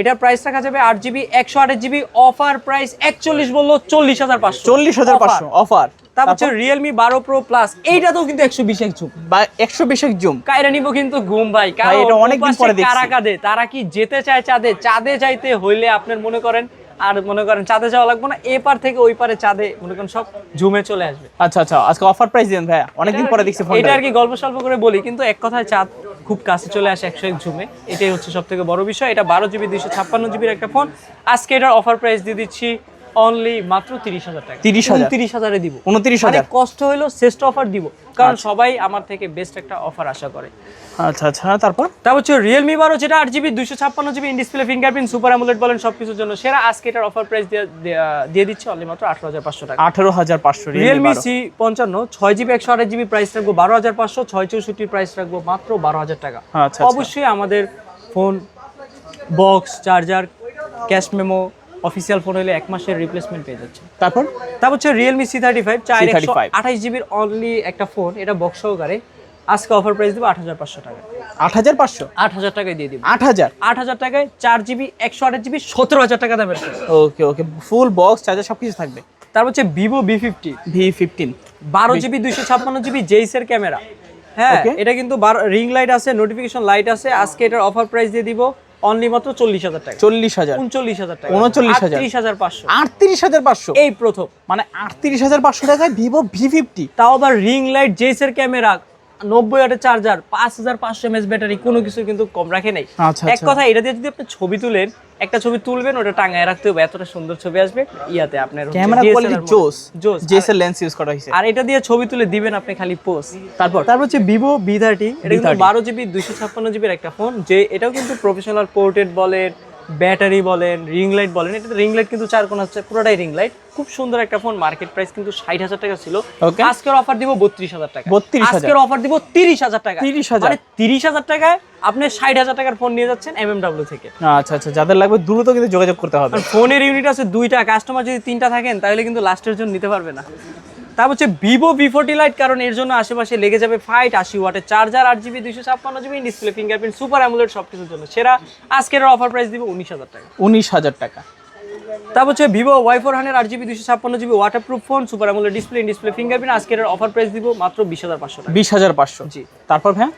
এটার প্রাইস রাখা যাবে 8GB 128GB, অফার প্রাইস 41 বললো 40,500। 40,500 অফার। তারপর হচ্ছে Realme 12 Pro Plus, এইটাতেও কিন্তু 120x জুম বা 120x জুম, কাইরা নিব কিন্তু ঘুম ভাই। কারণ এটা অনেকদিন পরে দেখছি। কারা কাঁদে, তারা কি যেতে চায় চাঁদে, চাঁদে যাইতে হইলে আপনার মনে করেন চাঁদে যাওয়া লাগবে না, এপার থেকে ওই পারে চাঁদে মনে করেন সব জুমে চলে আসবে। আচ্ছা আচ্ছা, আজকে অফার প্রাইস দেন ভাই, অনেকদিন পরে দেখছি ফোনটা। এটা আর কি গল্প স্বল্প করে বলি, কিন্তু এক কথায় চাঁদ খুব কাছে চলে আসে 101 জুমে, এটাই হচ্ছে সবথেকে বড় বিষয়। এটা 12GB 256GB একটা ফোন, আজকে এটার অফার প্রাইস দিয়ে দিচ্ছি অনলি মাত্র 30,000 টাকা। 30,000 এ দিব। 29,000, কষ্ট হইলো শ্রেষ্ঠ অফার দিব, কারণ সবাই আমার থেকে বেস্ট একটা অফার আশা করে। আচ্ছা আচ্ছা, তারপর হচ্ছে Realme 12, যেটা 8GB 256GB, in display fingerprint, super AMOLED বলেন, সবকিছুর জন্য সেরা। আজকে এটার অফার প্রাইস দিয়ে দিচ্ছি অনলি মাত্র 18,500 টাকা। 18,500। Realme C55 6GB 128GB, price রাখবো 12,500। 664 প্রাইস রাখবো মাত্র 12,000 টাকা। আচ্ছা, অবশ্যই আমাদের phone, box, charger, cash memo, official phone হলে 1 মাসের রিপ্লেসমেন্ট পেয়ে যাচ্ছে। তারপর হচ্ছে Realme C35 128GB অনলি একটা ফোন, এটা বক্স সহকারে, আজকে অফার প্রাইস দিব 8,500 টাকা। 8,500, 8,000 টাকায় দিয়ে দিব। 8,000 টাকায় 4GB 128GB 17,000 টাকা দামের। ওকে ওকে, ফুল বক্স, চার্জার সবকিছু থাকবে। তারপর হচ্ছে Vivo V50 12GB 256GB Jois এর ক্যামেরা। হ্যাঁ, এটা কিন্তু রিং লাইট আছে, নোটিফিকেশন লাইট আছে। আজকে এটার অফার প্রাইস দিয়ে দিব অনলি মাত্র 40,000 টাকা। 40,000, 39,000 টাকা, 39,000, 38,500, 38,500 এই প্রথম। মানে 38,500 টাকায় Vivo V50, তাও আবার রিং লাইট, জেইস এর ক্যামেরা, 90 ওয়াটের চার্জার, 5,500 mAh ব্যাটারি, কোনো কিছু কিন্তু কম রাখে নাই। এক কথা, এটা দিয়ে যদি আপনি ছবি তুলেন, একটা ছবি তুলবেন, ওটা টাঙায় রাখতে হবে, এতটা সুন্দর ছবি আসবে। ইয়াতে আপনার ক্যামেরা কোয়ালিটি জোস, জেইস এর লেন্স ইউজ করা হয়েছে, আর এটা দিয়ে ছবি তুলে দিবেন আপনি খালি পোস্ট। তারপর হচ্ছে Vivo V30, এটা কিন্তু 12GB 256GB এর একটা ফোন, যে এটাও কিন্তু প্রফেশনাল পোর্ট্রেট বলেন, ব্যাটারি বলেন, রিং লাইট বলেন, এটা রিং লাইট কিন্তু 4 কোণ আছে, পুরোটাই রিং লাইট। খুব সুন্দর একটা ফোন। মার্কেট প্রাইস কিন্তু 60,000 টাকা ছিল, আজকের অফার দিব 32,000 টাকা। 32,000 আজকের অফার দিব 30,000 টাকা। 30,000 মানে 30,000 টাকায় আপনি 60,000 টাকার ফোন নিয়ে যাচ্ছেন এমএমডব্লিউ থেকে। আচ্ছা আচ্ছা, যাদের লাগবে দ্রুত কিন্তু যোগাযোগ করতে হবে। ফোনের ইউনিট আছে 2টা, কাস্টমার যদি 3টা থাকেন তাহলে কিন্তু লাস্টের জন্য নিতে পারবে না। তারপর হচ্ছে ভিভো V40 লাইট, কারণ এর জন্য আশেপাশে লেগে যাবে ফাইট। 80 ওয়াটের charger, 8GB 256GB display, fingerprint, super AMOLED, সবকিছুর জন্য সেরা। আজকের অফার প্রাইস দিব 19,000 টাকা। 19,000 টাকা। তারপর হচ্ছে Vivo Y400 8GB 256GB waterproof phone, super AMOLED display, display, fingerprint. আজকের অফার প্রাইস দিব মাত্র 20,500 টাকা। 20,500। জি। তারপর ভাই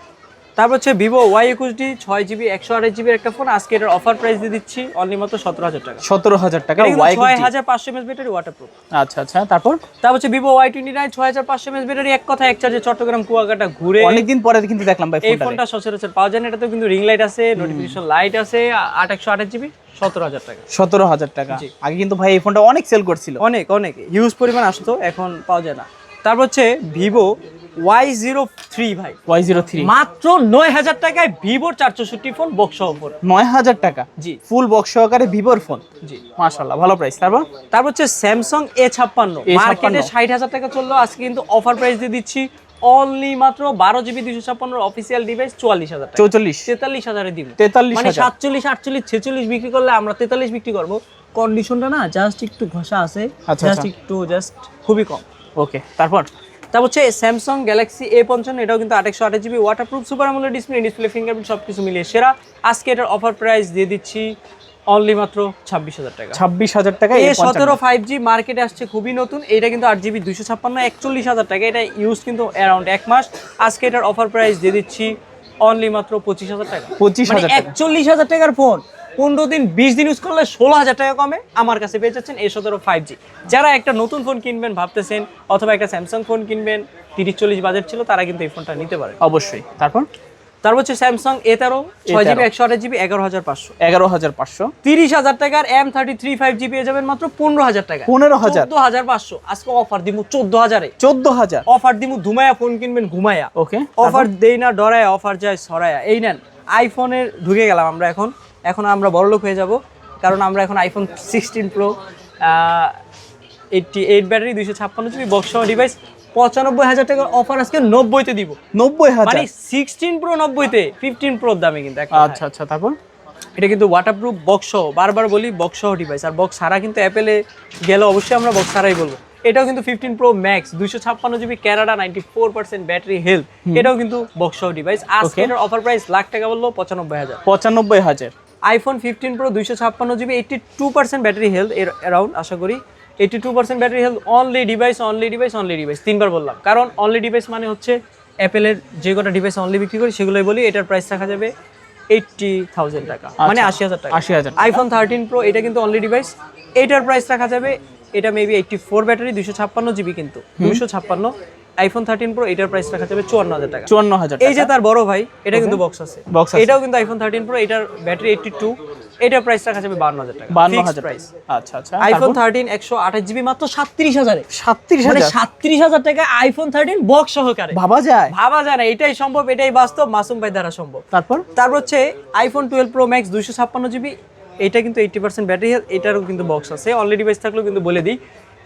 তারপর হচ্ছে ভিভো Y21D 6GB 128GB একটা ফোন, আজকে এর অফার প্রাইস দিয়ে দিচ্ছি অনলি মাত্র 17,000 টাকা। 17,000 টাকা। 6500 mAh ব্যাটারি, ওয়াটারপ্রুফ। আচ্ছা আচ্ছা, তারপর হচ্ছে ভিভো Y29 6500 mAh ব্যাটারি, এক কথা এক চার্জে চট্টগ্রাম কুয়াকাটা ঘুরে। অনেকদিন পরে কিন্তু দেখলাম ভাই এই ফোনটা সচরাচর পাওয়া যায় না। এটাতেও কিন্তু রিং লাইট আছে, নোটিফিকেশন লাইট আছে, 128GB 17,000 টাকা। 17,000 টাকা। আগে কিন্তু ভাই এই ফোনটা অনেক সেল করছিল, অনেক হিউজ পরিমাণ আসতো, এখন পাওয়া যায় না। তারপর হচ্ছে ভিভো Y03 ভাই, Y03 মাত্র 9,000 টাকায় ভিভোর 464 ফোন, বক্স সহ ফোন। 9,000 টাকা। জি, ফুল বক্স সহকারে ভিভোর ফোন। জি, মাশাআল্লাহ, ভালো প্রাইস। তারপর হচ্ছে স্যামসাং A56, মার্কেটে 60,000 টাকা চললো, আজকে কিন্তু অফার প্রাইস দিয়ে দিচ্ছি অনলি মাত্র 12GB 256 অফিসিয়াল ডিভাইস 44,000 টাকা। 43,000 এ দিব। 43,000 মানে 47, 48, 46 বিক্রি করলে আমরা 43 বিক্রি করব। কন্ডিশনটা না জাস্ট একটু ঘষা আছে, জাস্ট খুবই কম। ওকে, তারপর হচ্ছে স্যামসাং গ্যালাক্সি A55, এটাও কিন্তু 828GB waterproof, super AMOLED display, display, fingerprint, সবকিছু মিলিয়ে সেরা। আজকে এটার অফার প্রাইস দিয়ে দিচ্ছি অনলি মাত্র 26,000 টাকা। 26,000 টাকা। A17 5G মার্কেটে আসছে, খুবই নতুন। এটা কিন্তু 8GB 256, 41,000 টাকা। এটা ইউজ কিন্তু অ্যারাউন্ড 1 মাস। আজকে এটার অফার প্রাইস দিয়ে দিচ্ছি অনলি মাত্র 25,000 টাকা। 25,000 টাকা। 41,000 টাকার ফোন 15 দিন 20 দিন ইউজ করলে 16,000 টাকা কমে আমার কাছে পেয়ে যাচ্ছেন A17 5G। যারা একটা নতুন ফোন কিনবেন ভাবতেছেন, অথবা একটা স্যামসাং ফোন কিনবেন, 30-40 বাজেট ছিল, তারা কিন্তু এই ফোনটা নিতে পারে অবশ্যই। তারপর হচ্ছে স্যামসাং A13 6GB 128GB 11,500। 11,500। 30,000 টাকার M33 5G পেয়ে যাবেন মাত্র 15,000 টাকা। 15,000। 14,500। আজকে অফার দিব 14,000 এ। 14,000 অফার দিব, ধুমায়া ফোন কিনবেন ঘুমায়া। ওকে, অফার দেই না ডরায়া, অফার যায় সরায়া। এই নেন, আইফোনের ঢুকে গেলাম আমরা। এখন আমরা বড়লোক হয়ে যাব, কারণ আমরা এখন iPhone 16 pro 88 battery 256GB box সহ ডিভাইস 95,000 টাকার অফার আজকে 90-তে দিব। 90,000 মানে 16 প্রো 90-তে, 15 প্রোর দামে কিন্তু। আচ্ছা আচ্ছা, তারপর এটা কিন্তু ওয়াটারপ্রুফ বক্স সহ, বারবার বলি বক্স সহ ডিভাইস। আর বক্স ছাড়া কিন্তু অ্যাপেলে গেলে অবশ্যই আমরা বক্স ছাড়াই বলবো। এটাও কিন্তু 15 pro max 256GB Canada, 94% battery health, এটাও কিন্তু বক্স সহ ডিভাইস। আজকে এটার অফার প্রাইস লাখ টাকা বললো 95,000। 95,000। IPhone 15 pro 256GB 82% battery health এর অ্যারাউন্ড, আশা করি 82% ব্যাটারি হেলথ। অনলি ডিভাইস 3বার বললাম, কারণ অনলি ডিভাইস মানে হচ্ছে অ্যাপেলের যে কটা ডিভাইস অনলি বিক্রি করি সেগুলোই বলি। এটার প্রাইস রাখা যাবে 80,000 টাকা, মানে 80,000 টাকা। 80,000। আইফোন 13 প্রো, এটা কিন্তু অনলি ডিভাইস, এটার প্রাইস রাখা যাবে, এটা মেবি 84 ব্যাটারি 256GB, কিন্তু 256। আইফোন 13 প্রো, এটার প্রাইস রাখা যাবে 54,000 টাকা। 54,000। এই যে তার বড় ভাই, এটা কিন্তু বক্স আছে। এটাও কিন্তু আইফোন 13 প্রো, এটার ব্যাটারি 82, এটার প্রাইস রাখা যাবে 52,000 টাকা। 52,000 প্রাইস। আচ্ছা আচ্ছা। আইফোন 13 128GB মাত্র 37,000 এ। 37,000। 37,000 টাকা আইফোন 13 বক্স সহকারে। ভাবা যায় না, এটাই সম্ভব, এটাই বাস্তব, মাসুম ভাই দ্বারা সম্ভব। তারপর হচ্ছে আইফোন 12 প্রো ম্যাক্স 256GB, এটা কিন্তু 80% ব্যাটারি হেলথ, এটারও কিন্তু বক্স আছে। অনলি ডিভাইস থাকলেও কিন্তু বলে দিই,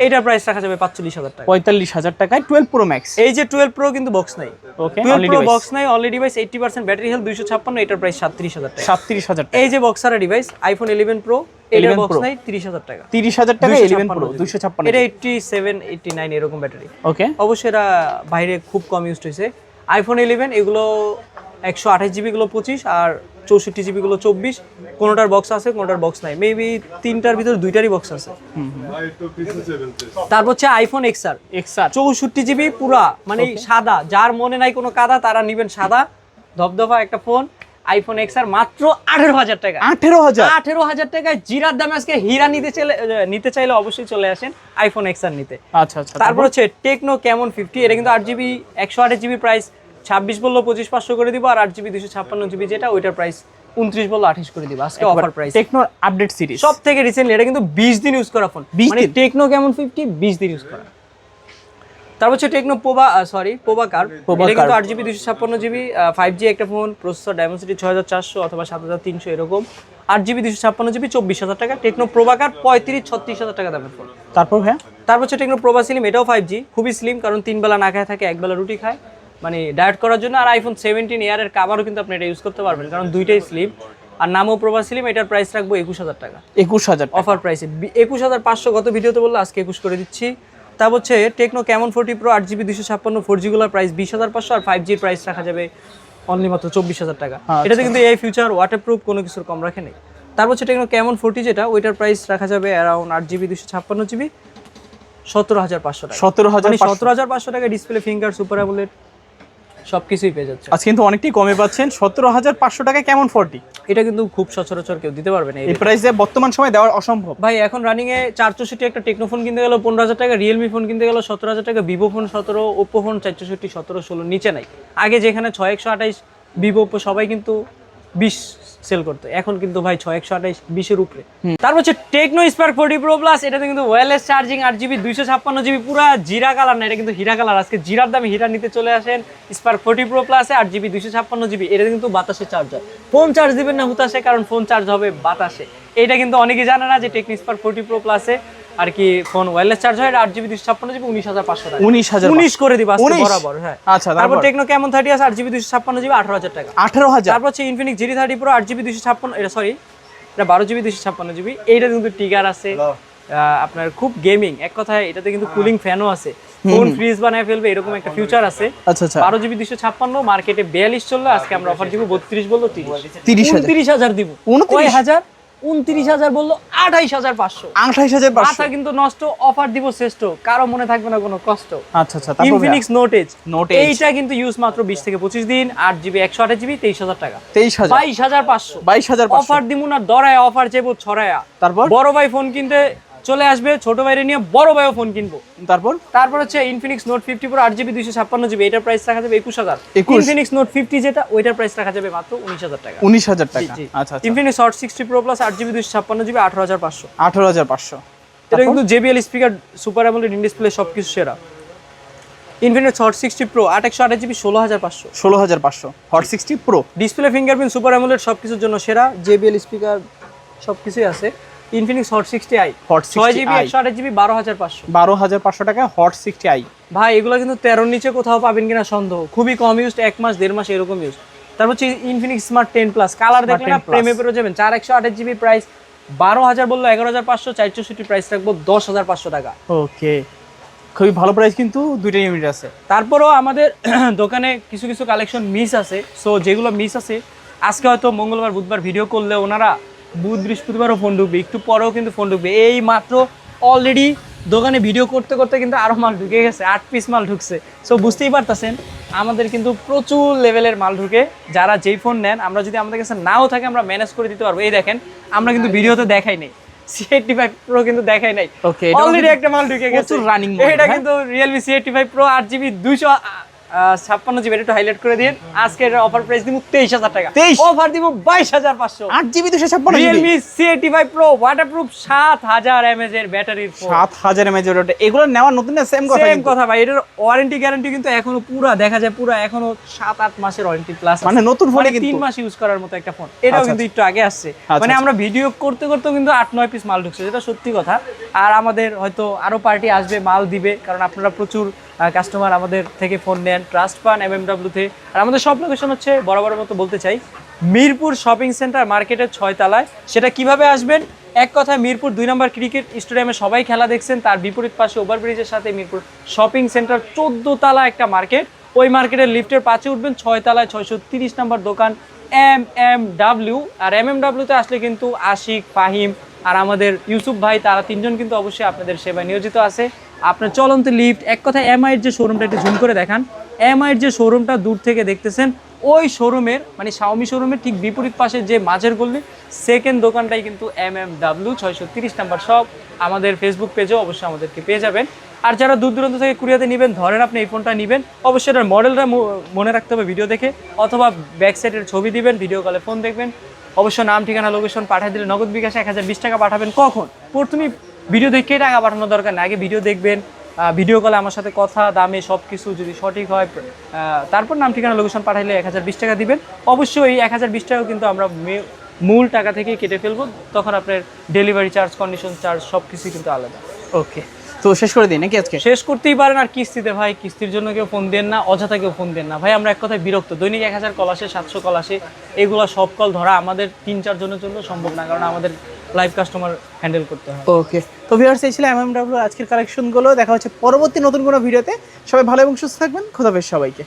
এটার প্রাইস রাখা যাবে 45,000 টাকা। 45,000 টাকায় 12 প্রো ম্যাক্স। এই যে 12 প্রো কিন্তু বক্স নাই। ওকে, 12 প্রো বক্স নাই, অনলি ডিভাইস 80% ব্যাটারি হেলথ 256, এটার প্রাইস 37,000 টাকা। 37,000 টাকা। এই যে বক্সারা ডিভাইস আইফোন 11 প্রো, এটার বক্স নাই, 30,000 টাকা। 30,000 টাকা 11 প্রো 256, এটা 87 89 এরকম ব্যাটারি। ওকে, অবশ্যই এটা বাইরে খুব কম ইউজ হয়েছে। আইফোন 11 এগুলো 128GB গুলো 25, আর 64GB গুলো 24। কোনোটার বক্স আছে, কোনোটার বক্স নাই। মেবি 3টার ভিতর 2টারই বক্স আছে। তারপর হচ্ছে আইফোন XR 64GB পুরা, মানে সাদা। যার মনে নাই কোনো কাদা, তারা নিবেন সাদা ধবধবা একটা ফোন। আইফোন XR মাত্র 18,000 টাকা। 18,000 টাকায় জিরার দামে আজকে হীরা নিতে চাইলে অবশ্যই চলে আসেন আইফোন XR নিতে। আচ্ছা আচ্ছা। তারপর হচ্ছে টেকনো ক্যামন 50, এটা কিন্তু 8GB 128GB প্রাইস 26 বললো 25,500 করে দিব। আর 8GB 256GB যেটা, ওইটার প্রাইস 29 বললো 28 করে দিব। আজকে offer price. Tecno update series সব থেকে রিসেন্টলি, এটা কিন্তু 20 দিন ইউজ করা ফোন, মানে টেকনো ক্যামন 50 20 দিন ইউজ করা। তারপর হচ্ছে টেকনো পোবাকার, এটা কিন্তু 8GB 256GB 5G একটা ফোন, প্রসেসর ডায়মেনসিটি 6400 অথবা 7300 এরকম, 8GB 256GB 24,000 টাকা। টেকনো প্রোবাকার 35-36,000 টাকা দামের ফোন। তারপর ভাইয়া তারপর হচ্ছে টেকনো প্রোবা স্লিম, এটাও 5G, খুবই স্লিম, কারণ 3 বেলা না খায় থাকে, 1 বেলা রুটি খায়, মানে ডায়েট করার জন্য। আর আইফোন 17 এয়ারের কাভারও কিন্তু আপনি এটা ইউজ করতে পারবেন, কারণ দুইটাই স্লিম। আর নামও প্রোবা স্লিম, এটার প্রাইস রাখবো 21,000 টাকা। 21,000 অফার প্রাইসে 21,500 গত ভিডিওতে বললো, আজকে 21 করে দিচ্ছি। তারপর হচ্ছে techno Camon 40 pro 8GB 256 4G গুলোর প্রাইস 20,500, আর 5Gর প্রাইস রাখা যাবে অনলি মাত্র 24,000 টাকা। এটাতে কিন্তু এই ফিউচার ওয়াটারপ্রুফ কোনো কিছুর কম রাখে নেই। তারপর হচ্ছে টেকনো ক্যামন 40 যেটা, ওইটার প্রাইস রাখা যাবে অ্যারাউন্ড 8GB 256GB 17,500 টাকা। 17,500 টাকা ডিসপ্লে, ফিঙ্গার, সুপার অ্যামোলেড সবকিছুই পেয়ে যাচ্ছে। আজকে কিন্তু অনেকটাই কমে পাচ্ছেন, 17,500 টাকা কেমন 40। এটা কিন্তু খুব সচরাচর কেউ দিতে পারবে না এই প্রাইসে বর্তমান সময় দেওয়া অসম্ভব ভাই। এখন রানিং এ 464 একটা টেকনো ফোন কিনতে গেল 15,000 টাকা, রিয়েলমি ফোন কিনতে গেল 17,000 টাকা, ভিভো ফোন 17, ওপ্পো ফোন 464, 17, 16 নিচে নাই। আগে যেখানে 6128 ভিভো, ওপ্পো সবাই কিন্তু 20 সেল করতো, এখন কিন্তু ভাই 6128 20-এর উপরে। তারপর হচ্ছে টেকনো স্পার্ক 40 প্রো প্লাস, এটাতে কিন্তু ওয়্যারলেস চার্জিং, 8GB 256GB, পুরা জিরা কালার না, এটা কিন্তু হীরা কালার। আজকে জিরার দামে হীরা নিতে চলে আসেন স্পার্ক 40 প্রো প্লাসে, 8GB 256GB। এটা কিন্তু বাতাসে চার্জ হয়, ফোন চার্জ দিবেন না হুতাশে, কারণ ফোন চার্জ হবে বাতাসে। এটা কিন্তু অনেকেই জানে না যে টেকনো স্পার্ক 40 প্রো প্লাসে আর কি ফোন ওয়্যারলেস চার্জ হয়। 8GB 256GB 19,500 টাকা। 19 করে দিব আজকে বরাবর। হ্যাঁ আচ্ছা। তারপর টেকনো কেমন 30 আছে 8GB 256GB 18,000 টাকা। 18,000। তারপর হচ্ছে ইনফিনিক্স GT 30 প্রো 8GB 256, এটা সরি এটা 12GB 256GB। এইটা কিন্তু টিগার আছে, আপনার খুব গেমিং, এক কথায় এটাতে কিন্তু কুলিং ফ্যানও আছে, ফোন ফ্রিজ বানায় ফেলবে এরকম একটা ফিউচার আছে। আচ্ছা। 12GB 256, মার্কেটে 42 চললো, আজকে আমরা অফার দিব 32 বললো 30,000 দিব। 29,000 বললো 28,500। 28,500 মাথা কিন্তু নষ্ট, অফার দিব শ্রেষ্ঠ, কারো মনে থাকবে না কোনো কষ্ট। আচ্ছা। ইনফিনিক্স নোট এজ, এইটা কিন্তু ইউজ মাত্র 20 থেকে 25 দিন, 8GB 128GB 23,000 টাকা। 22,500 অফার দিমু না, দরায়া অফার চেবো ছড়ায়া। তারপর বড় ভাই ফোন কিনতে চলে আসবে, ছোট ভাইরে নিয়ে বড় ভাইও ফোন কিনবো। তারপর হচ্ছে Infinix note 50 pro 8GB 256GB, এটার প্রাইস রাখা যাবে 21,000। ইনফিনিক্স নোট 50 যেটা, ওইটার প্রাইস রাখা যাবে মাত্র 19,000 টাকা। 19,000 টাকা। আচ্ছা। Infinix hot 60 pro plus 8GB 256GB 18,500। 18,500। এটা কিন্তু JBL speaker, super AMOLED in display সবকিছু সেরা। Infinix hot 60 pro 8/128GB 16,500। 16,500 hot 60 pro, display, fingerprint, super AMOLED সবকিছুর জন্য সেরা, JBL স্পিকার সবকিছুই আছে। Infinix hot 60i 6GB 128GB 12,500। 12,500 টাকা হট 60i। ভাই এগুলো কিন্তু 13 নিচে কোথাও পাবেন কিনা সন্দেহ, খুবই কম ইউজ, 1 মাস 1.5 মাস এরকম ইউজ। তারপর হচ্ছে ইনফিনিক্স স্মার্ট 10 প্লাস, কালার দেখবেন না প্রেমে পেরো যাবেন। 4/128GB প্রাইস 12,000 বললো 11,500, 464 প্রাইস রাখবো 10,500 টাকা। ওকে, খুবই ভালো প্রাইস, কিন্তু দুইটা ইউনিট আছে। তারপরও আমাদের দোকানে কিছু কিছু কালেকশন মিস আছে, সো যেগুলো মিস আছে আজকে হয়তো মঙ্গলবার বুধবার ভিডিও করলে ওনারা বুধ বৃহস্পতিবারও ফোন ঢুকবে, একটু পরেও কিন্তু ফোন ঢুকবে। এই মাত্র অলরেডি দোকানে ভিডিও করতে করতে কিন্তু আরও মাল ঢুকে গেছে, 8 পিস মাল ঢুকছে। সো বুঝতেই পারতেছেন আমাদের কিন্তু প্রচুর লেভেলের মাল ঢুকে। যারা যেই ফোন নেন, আমরা যদি আমাদের কাছে নাও থাকে আমরা ম্যানেজ করে দিতে পারবো। এই দেখেন আমরা কিন্তু ভিডিওতে দেখাই নাই, C85 Pro কিন্তু দেখাই নাই, ওকে, অলরেডি একটা মাল ঢুকে গেছে রানিং। এটা কিন্তু Realme C85 Pro 8GB 256GB, একটু হাইলাইট করে দিন। আজকে এর অফার প্রাইস দিব 23,000 টাকা। অফার দিব 22,500। 8GB 256GB Realme C85 Pro waterproof 7000 mAh এর ব্যাটারির ফোন। 7000 mAh এর, এগুলো নেওয়ার নতুন না সেম কথা ভাই। এটার ওয়ারেন্টি গ্যারান্টি কিন্তু এখনো পুরো দেখা যায়, পুরো এখনো 7-8 মাসের ওয়ারেন্টি প্লাস, মানে নতুন ফোনে কিন্তু 3 মাস ইউজ করার মতো একটা ফোন। এটাও কিন্তু একটু আগে আসছে, মানে আমরা ভিডিও করতে করতে কিন্তু 8-9 পিস মাল ঢুকছে, যেটা সত্যি কথা। আর আমাদের হয়তো আরো পার্টি আসবে, মাল দিবে, কারণ আপনারা প্রচুর কাস্টমার আমাদের থেকে ফোন নেন, ট্রাস্ট পান MMW তে। আর আমাদের সব লোকেশন হচ্ছে বরাবরের মতো বলতে চাই, মিরপুর শপিং সেন্টার মার্কেটের 6 তলায়। সেটা কিভাবে আসবেন, এক কথায় মিরপুর 2 নম্বর ক্রিকেট স্টেডিয়ামে সবাই খেলা দেখছেন, তার বিপরীত পাশে ওভারব্রিজের সাথে মিরপুর শপিং সেন্টার 14 তলা একটা মার্কেট। ওই মার্কেটের লিফটের 5-এ উঠবেন, 6 তলায় 630 নম্বর দোকান MMW। আর MMW তে আসলে কিন্তু আশিক, ফাহিম আর আমাদের ইউসুফ ভাই, তারা 3 জন কিন্তু অবশ্যই আপনাদের সেবায় নিয়োজিত আছে। আপনার চলন্ত লিফট, এক কথায় MI-এর যে শোরুমটা একটু জুম করে দেখান, MI-এর যে শোরুমটা দূর থেকে দেখতেছেন, ওই শোরুমের মানে শাওমি শোরুমের ঠিক বিপরীত পাশে যে মাঝের গলি, সেকেন্ড দোকানটাই কিন্তু MMW 630 নাম্বার শপ। আমাদের ফেসবুক পেজেও অবশ্যই আমাদেরকে পেয়ে যাবেন। আর যারা দূর দূরান্ত থেকে কুরিয়াতে নেবেন, ধরেন আপনি এই ফোনটা নেবেন, অবশ্যই এটার মডেলটা মনে রাখতে হবে ভিডিও দেখে, অথবা ব্যাক সাইডের ছবি দিবেন, ভিডিও কলে ফোন দেখবেন। অবশ্যই নাম, ঠিকানা, লোকেশন পাঠিয়ে দিলে নগদ বিকাশে 1020 টাকা পাঠাবেন। কখন? প্রথমেই ভিডিও দেখে টাকা পাঠানোর দরকার না, আগে ভিডিও দেখবেন, ভিডিও কলে আমার সাথে কথা, দামে সব কিছু যদি সঠিক হয়, তারপর নাম ঠিকানা লোকেশন পাঠাইলে 1020 টাকা দিবেন। অবশ্যই এই 1020 টাকাও কিন্তু আমরা মূল টাকা থেকে কেটে ফেলবো, তখন আপনার ডেলিভারি চার্জ, কন্ডিশন চার্জ সব কিছুই কিন্তু আলাদা। ওকে, তো শেষ করে দিই নাকি আজকে? শেষ করতেই পারেন। আর কিস্তিতে ভাই, কিস্তির জন্য কেউ ফোন দেন না, অযথা কেউ ফোন দেন না ভাই। আমরা এক কথায় বিরক্ত, দৈনিক 1000 কল আসে, 700 কল আসে, এগুলো সব কল ধরা আমাদের 3-4 জনের জন্য সম্ভব না, কারণ আমাদের লাইভ কাস্টমার হ্যান্ডেল করতে হয়। ওকে, তো ভিউয়ার্স এই ছিল এমএমডব্লিউ আজকের কালেকশনগুলো। দেখা হচ্ছে পরবর্তী নতুন কোনো ভিডিওতে। সবাই ভালো এবং সুস্থ থাকবেন। খোদা হাফেজ সবাইকে।